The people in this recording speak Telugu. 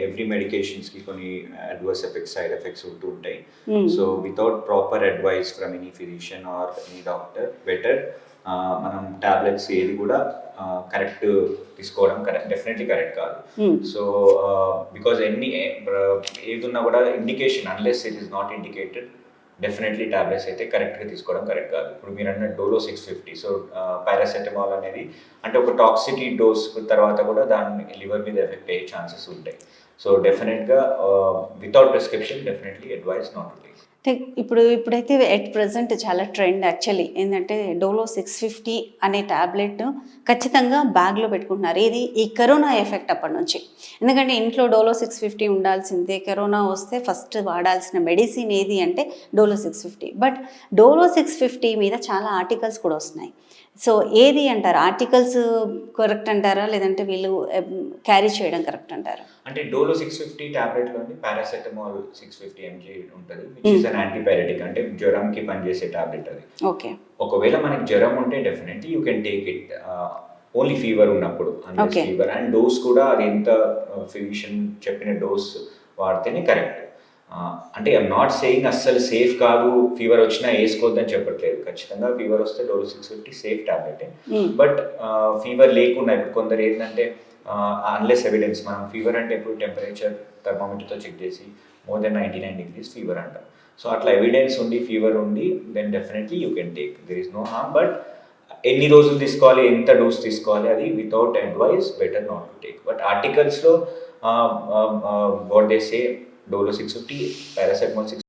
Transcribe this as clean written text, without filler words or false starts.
ఎవ్రీ మెడికేషన్స్కి కొన్ని అడ్వర్స్ ఎఫెక్ట్స్ సైడ్ ఎఫెక్ట్స్ ఉంటూ ఉంటాయి. So without proper advice from any physician or any doctor better మనం టాబ్లెట్స్ ఏది కూడా కరెక్ట్ తీసుకోవడం డెఫినెట్లీ కరెక్ట్ కాదు. సో బికాజ్ ఏది ఉన్నా కూడా indication unless it is not indicated definitely tablets అయితే కరెక్ట్గా తీసుకోవడం కరెక్ట్ కాదు. ఇప్పుడు మీరు అన్న డోలో 650, సో పారాసెటమాల్ అనేది అంటే ఒక టాక్సిటీ డోస్ తర్వాత కూడా దాని లివర్ మీద ఎఫెక్ట్ అయ్యే ఛాన్సెస్ ఉంటాయి. సో డెఫినెట్గా without prescription definitely advice not to take. అంటే ఇప్పుడైతే ఎట్ ప్రజెంట్ చాలా ట్రెండ్ యాక్చువల్లీ ఏంటంటే డోలో 650 అనే ట్యాబ్లెట్ ఖచ్చితంగా బ్యాగ్లో పెట్టుకుంటున్నారు. ఇది ఈ కరోనా ఎఫెక్ట్ అప్పటి నుంచి. ఎందుకంటే ఇంట్లో డోలో 650 ఉండాల్సిందే. కరోనా వస్తే ఫస్ట్ వాడాల్సిన మెడిసిన్ ఏది అంటే డోలో 650. బట్ డోలో 650 మీద చాలా ఆర్టికల్స్ కూడా వస్తున్నాయి. సో ఏది అంటారు, ఆర్టికల్స్ కరెక్ట్ అంటారా లేదంటే వీళ్ళు క్యారీ చేయడం కరెక్ట్ అంటారా? అంటే డోలో 650 టాబ్లెట్లోని పారాసెటమాల్ 650 mg ఉంటుంది, విచ్ ఇస్ అన్ యాంటీపైరెటిక్, అంటే జ్వరంకి పనిచేసే టాబ్లెట్ అది. ఓకే. ఒకవేళ మనకి జ్వరం ఉంటే definitely you can take it only fever ఉన్నప్పుడు. ఫీవర్ అండ్ డోస్ కూడా అది ఎంత ఫిజిషియన్ చెప్పిన డోస్ వాడితేనే కరెక్ట్. అంటే ఐఎమ్ నాట్ సేయింగ్ అస్సలు సేఫ్ కాదు, ఫీవర్ వచ్చినా వేసుకోవద్దని చెప్పట్లేదు. ఖచ్చితంగా ఫీవర్ వస్తే డోలో 650 సేఫ్ టాబ్లెటే. బట్ ఫీవర్ లేకుండా ఇప్పుడు కొందరు ఏంటంటే అన్లెస్ ఎవిడెన్స్, మనం ఫీవర్ అంటే ఇప్పుడు టెంపరేచర్ థర్మామీటర్తో చెక్ చేసి మోర్ దెన్ 99 degrees ఫీవర్ అంటాం. సో అట్లా ఎవిడెన్స్ ఉండి ఫీవర్ ఉండి then definitely you can take, there is no harm. But ఎన్ని రోజులు తీసుకోవాలి, ఎంత డోస్ తీసుకోవాలి, అది without advice better not to take. But ఆర్టికల్స్లో what they say Dolo 650, paracetamol 650